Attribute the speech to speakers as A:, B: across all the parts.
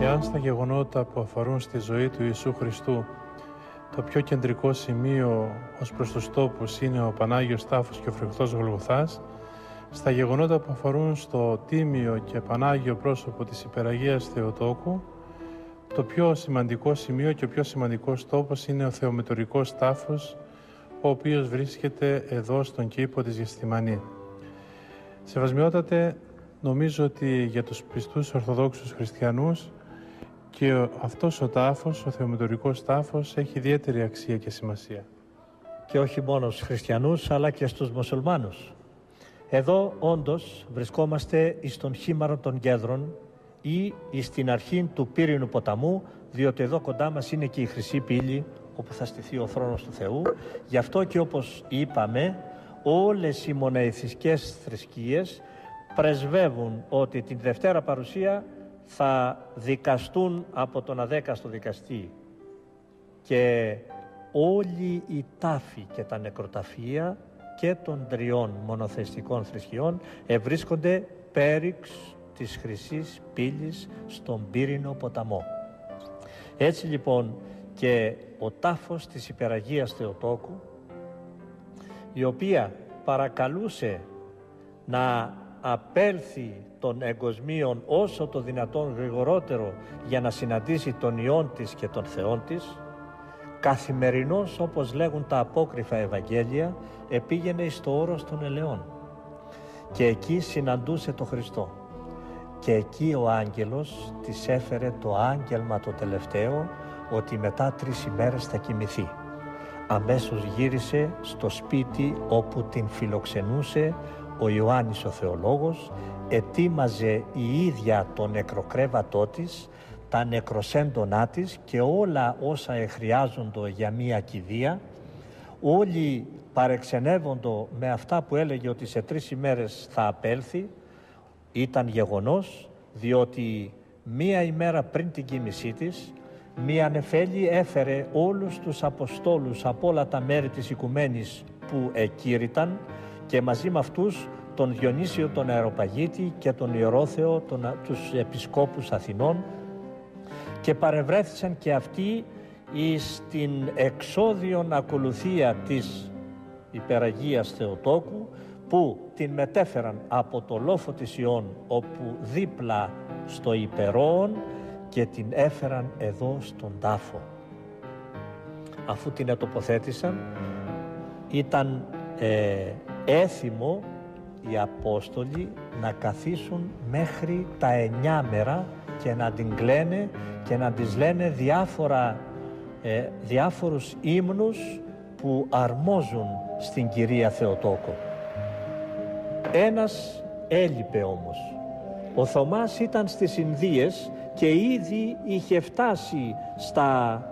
A: Εάν στα γεγονότα που αφορούν στη ζωή του Ιησού Χριστού το πιο κεντρικό σημείο ως προς τους τόπους είναι ο Πανάγιος Τάφος και ο φρικτός Γολγοθάς, στα γεγονότα που αφορούν στο τίμιο και πανάγιο πρόσωπο της Υπεραγίας Θεοτόκου, το πιο σημαντικό σημείο και ο πιο σημαντικός τόπος είναι ο Θεομετωρικός Τάφος, ο οποίος βρίσκεται εδώ στον κήπο της Γεθσημανή. Σεβασμιότατε, νομίζω ότι για τους πιστούς Ορθοδόξους Χριστιανούς και αυτός ο τάφος, ο Θεομετωρικός Τάφος, έχει ιδιαίτερη αξία και σημασία.
B: Και όχι μόνο στους χριστιανούς, αλλά και στους μουσουλμάνους. Εδώ όντως βρισκόμαστε στον χήμαρο των Γέδρων ή στην αρχή του Πύρινου ποταμού, διότι εδώ κοντά μας είναι και η Χρυσή Πύλη, όπου θα στηθεί ο θρόνος του Θεού. Γι' αυτό και όπως είπαμε, όλες οι μονοεθνικές θρησκείες πρεσβεύουν ότι την Δευτέρα Παρουσία θα δικαστούν από τον αδέκαστο δικαστή, και όλοι οι τάφοι και τα νεκροταφεία και των τριών μονοθεϊστικών θρησκειών ευρίσκονται πέριξ της Χρυσής Πύλης στον Πύρινο ποταμό. Έτσι λοιπόν και ο τάφος της Υπεραγίας Θεοτόκου, η οποία παρακαλούσε να απέλθει των εγκοσμίων όσο το δυνατόν γρηγορότερο για να συναντήσει τον Υιόν της και τον Θεόν της, καθημερινώς, όπως λέγουν τα απόκριφα Ευαγγέλια, επήγαινε στο όρος των ελαιών και εκεί συναντούσε τον Χριστό, και εκεί ο άγγελος της έφερε το άγγελμα το τελευταίο, ότι μετά 3 ημέρες θα κοιμηθεί. Αμέσως γύρισε στο σπίτι όπου την φιλοξενούσε ο Ιωάννης ο Θεολόγος, ετοίμαζε η ίδια το νεκροκρέβατό της, τα νεκροσέντονά της και όλα όσα χρειάζονται για μία κηδεία. Όλοι παρεξενεύοντο με αυτά που έλεγε ότι σε 3 ημέρες θα απέλθει. Ήταν γεγονός, διότι 1 ημέρα πριν την κοίμησή της, μία νεφέλη έφερε όλους τους Αποστόλους από όλα τα μέρη της οικουμένης που εκήρυταν, και μαζί με αυτούς τον Διονύσιο τον Αεροπαγίτη και τον Ιερόθεο, τους επισκόπους Αθηνών, και παρευρέθησαν και αυτοί στην εξώδιον ακολουθία της Υπεραγίας Θεοτόκου, που την μετέφεραν από το λόφο της Ιών, όπου δίπλα στο Υπερόον, και την έφεραν εδώ στον τάφο. Αφού την ετοποθέτησαν, ήταν έθιμο οι Απόστολοι να καθίσουν μέχρι τα 9 μέρα και να την κλαίνε και να της λένε διάφορους ύμνους που αρμόζουν στην Κυρία Θεοτόκο. Ένας έλειπε όμως. Ο Θωμάς ήταν στις Ινδίες και ήδη είχε φτάσει στα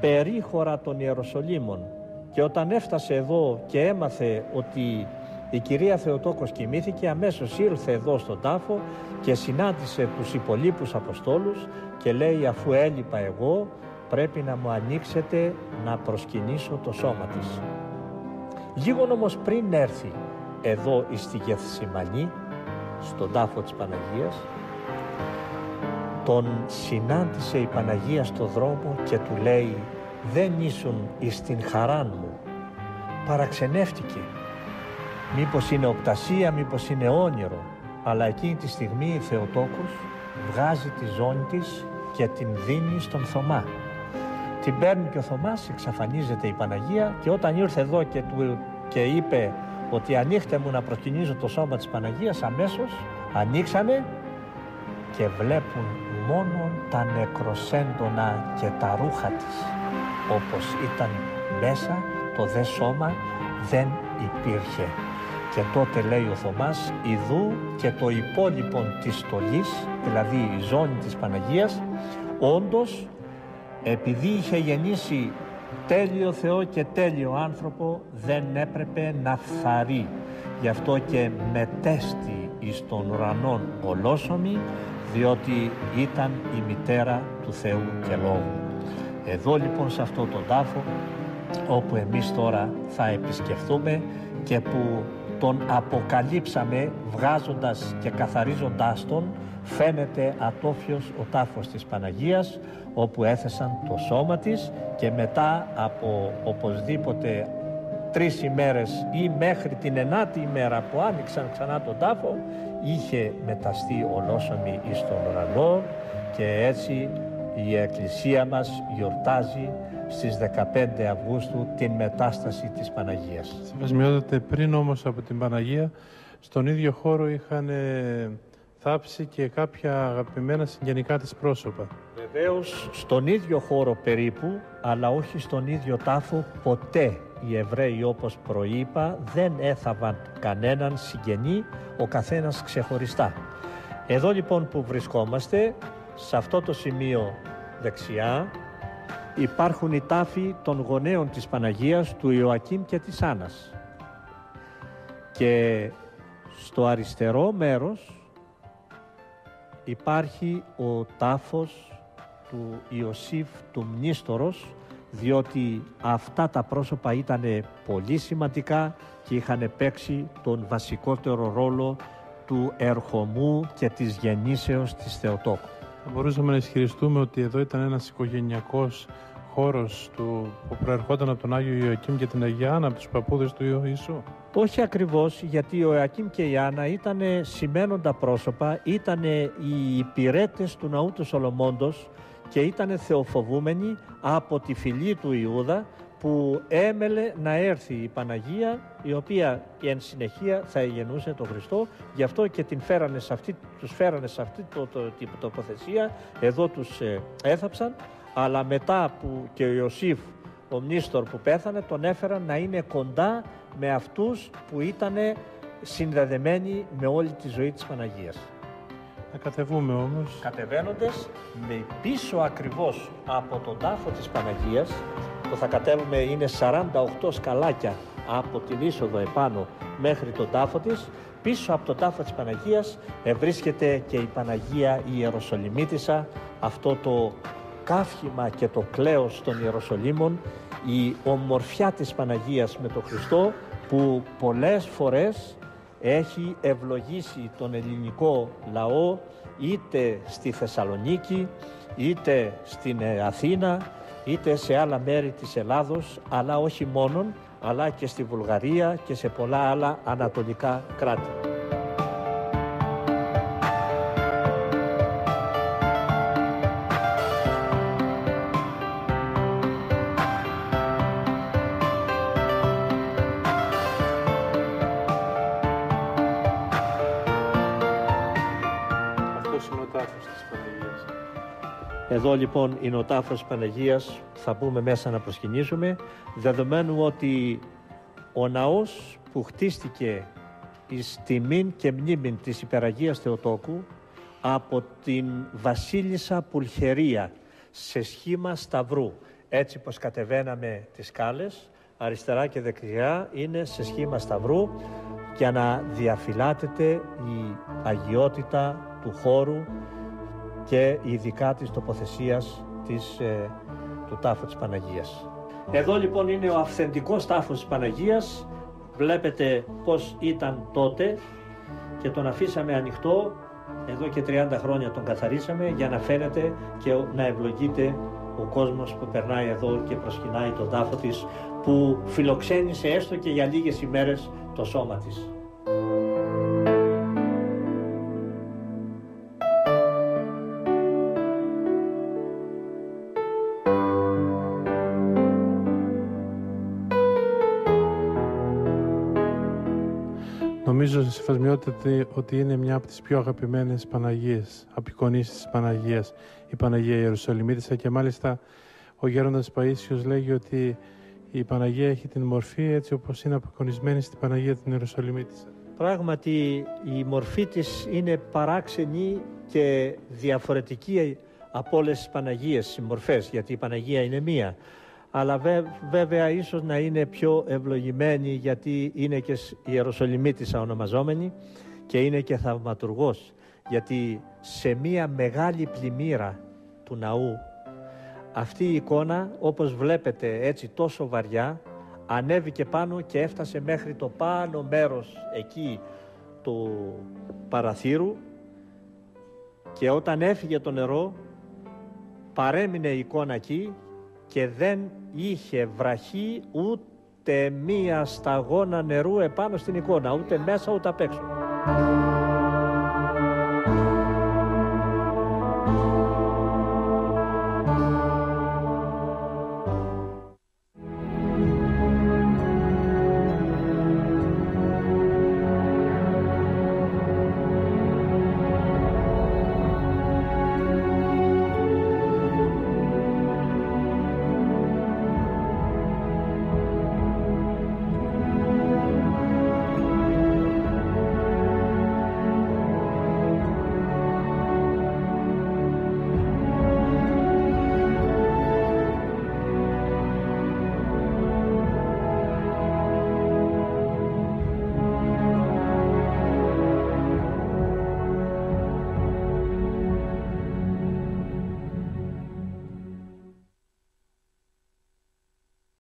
B: περίχωρα των Ιεροσολύμων, και όταν έφτασε εδώ και έμαθε ότι η Κυρία Θεοτόκος κοιμήθηκε, αμέσως ήρθε εδώ στον τάφο και συνάντησε τους υπολείπους Αποστόλους και λέει, αφού έλειπα εγώ, πρέπει να μου ανοίξετε να προσκυνήσω το σώμα της. Λίγον όμως πριν έρθει εδώ στη Γεθσημανή, στον τάφο της Παναγίας, τον συνάντησε η Παναγία στο δρόμο και του λέει, δεν ήσουν εις την χαράν μου. Παραξενεύτηκε. Μήπως είναι οπτασία, μήπως είναι όνειρο. Αλλά εκείνη τη στιγμή η Θεοτόκος βγάζει τη ζώνη της και την δίνει στον Θωμά. Την παίρνει και ο Θωμάς, εξαφανίζεται η Παναγία, και όταν ήρθε εδώ και είπε ότι ανοίχτε μου να προσκυνήσω το σώμα της Παναγίας, αμέσως ανοίξανε και βλέπουν μόνο τα νεκροσέντονα και τα ρούχα της. Όπως ήταν μέσα, το δε σώμα δεν υπήρχε. Και τότε λέει ο Θωμάς, ιδού και το υπόλοιπον της στολής, δηλαδή η ζώνη της Παναγίας, όντως επειδή είχε γεννήσει τέλειο Θεό και τέλειο άνθρωπο, δεν έπρεπε να φθαρεί. Γι' αυτό και μετέστη εις των ουρανών ολόσωμη, διότι ήταν η μητέρα του Θεού και Λόγου. Εδώ λοιπόν σε αυτό τον τάφο, όπου εμείς τώρα θα επισκεφθούμε και που τον αποκαλύψαμε βγάζοντας και καθαρίζοντάς τον, φαίνεται ατόφιος ο τάφος της Παναγίας, όπου έθεσαν το σώμα της και μετά από οπωσδήποτε 3 ημέρες ή μέχρι την 9η ημέρα που άνοιξαν ξανά τον τάφο, είχε μεταστεί ολόσωμη εις τον ουρανό, και έτσι η Εκκλησία μας γιορτάζει στις 15 Αυγούστου την μετάσταση της Παναγίας.
A: Σεβασμιότατε, πριν όμως από την Παναγία, στον ίδιο χώρο είχαν θάψει και κάποια αγαπημένα συγγενικά της πρόσωπα.
B: Βεβαίως στον ίδιο χώρο περίπου, αλλά όχι στον ίδιο τάφο. Ποτέ οι Εβραίοι, όπως προείπα, δεν έθαβαν κανέναν συγγενή, ο καθένας ξεχωριστά. Εδώ λοιπόν που βρισκόμαστε, σε αυτό το σημείο δεξιά, υπάρχουν οι τάφοι των γονέων της Παναγίας, του Ιωακήμ και της Άννας. Και στο αριστερό μέρος υπάρχει ο τάφος του Ιωσήφ του Μνήστορος, διότι αυτά τα πρόσωπα ήταν πολύ σημαντικά και είχαν παίξει τον βασικότερο ρόλο του ερχομού και της γεννήσεως της Θεοτόκου.
A: Θα μπορούσαμε να ισχυριστούμε ότι εδώ ήταν ένας οικογενειακός χώρος που προερχόταν από τον Άγιο Ιωακήμ και την Αγία Άννα, από τους παππούδες του Ιησού.
B: Όχι ακριβώς, γιατί ο Ιωακήμ και η Άννα ήταν σημαίνοντα πρόσωπα, ήταν οι υπηρέτες του ναού του Σολομώντος και ήταν θεοφοβούμενοι από τη φυλή του Ιούδα, που έμελε να έρθει η Παναγία, η οποία εν συνεχεία θα γεννούσε τον Χριστό. Γι' αυτό και τους φέρανε σε αυτή την τοποθεσία, εδώ τους έθαψαν, αλλά μετά που και ο Ιωσήφ, ο Μνήστορ που πέθανε, τον έφεραν να είναι κοντά με αυτούς που ήταν συνδεδεμένοι με όλη τη ζωή της Παναγίας.
A: Να κατεβούμε όμως.
B: Κατεβαίνοντας με πίσω ακριβώς από τον τάφο της Παναγίας, που θα κατέβουμε, είναι 48 σκαλάκια από την είσοδο επάνω μέχρι τον τάφο της. Πίσω από τον τάφο της Παναγίας βρίσκεται και η Παναγία η Ιεροσολυμίτισσα, αυτό το καύχημα και το κλέος των Ιεροσολύμων, η ομορφιά της Παναγίας με τον Χριστό, που πολλές φορές έχει ευλογήσει τον ελληνικό λαό, είτε στη Θεσσαλονίκη, είτε στην Αθήνα, είτε σε άλλα μέρη της Ελλάδος, αλλά όχι μόνον, αλλά και στη Βουλγαρία και σε πολλά άλλα ανατολικά κράτη. Εδώ λοιπόν είναι ο τάφος της Παναγίας, θα μπούμε μέσα να προσκυνήσουμε, δεδομένου ότι ο ναός που χτίστηκε εις τιμήν και μνήμην της Υπεραγίας Θεοτόκου από την Βασίλισσα Πουλχερία σε σχήμα σταυρού. Έτσι πως κατεβαίναμε τις σκάλες, αριστερά και δεξιά είναι σε σχήμα σταυρού, για να διαφυλάτεται η αγιότητα του χώρου και ειδικά της τοποθεσίας του τάφου της Παναγίας. Εδώ λοιπόν είναι ο αυθεντικός τάφος της Παναγίας. Βλέπετε πως ήταν τότε και τον αφήσαμε ανοιχτό. Εδώ και 30 χρόνια τον καθαρίσαμε για να φαίνεται και να ευλογείται ο κόσμος που περνάει εδώ και προσκυνάει τον τάφο της, που φιλοξένησε έστω και για λίγες ημέρες το σώμα της.
A: Νομίζω, Σεβασμιότητα, ότι είναι μια από τις πιο αγαπημένες Παναγίες, απεικονίσεις της Παναγίας, η Παναγία Ιεροσολυμίτισσα, και μάλιστα ο Γέροντας Παΐσιος λέγει ότι η Παναγία έχει την μορφή έτσι όπως είναι απεικονισμένη στην Παναγία την Ιεροσολυμίτισσα.
B: Πράγματι η μορφή της είναι παράξενη και διαφορετική από όλες τις Παναγίες, οι μορφές, γιατί η Παναγία είναι μία. Αλλά βέβαια ίσως να είναι πιο ευλογημένη, γιατί είναι και Ιεροσολυμίτισσα ονομαζόμενη και είναι και θαυματουργός, γιατί σε μία μεγάλη πλημμύρα του ναού αυτή η εικόνα, όπως βλέπετε έτσι τόσο βαριά, ανέβηκε πάνω και έφτασε μέχρι το πάνω μέρος εκεί του παραθύρου, και όταν έφυγε το νερό παρέμεινε η εικόνα εκεί και δεν είχε βραχεί ούτε μία σταγόνα νερού επάνω στην εικόνα, ούτε μέσα ούτε απ' έξω.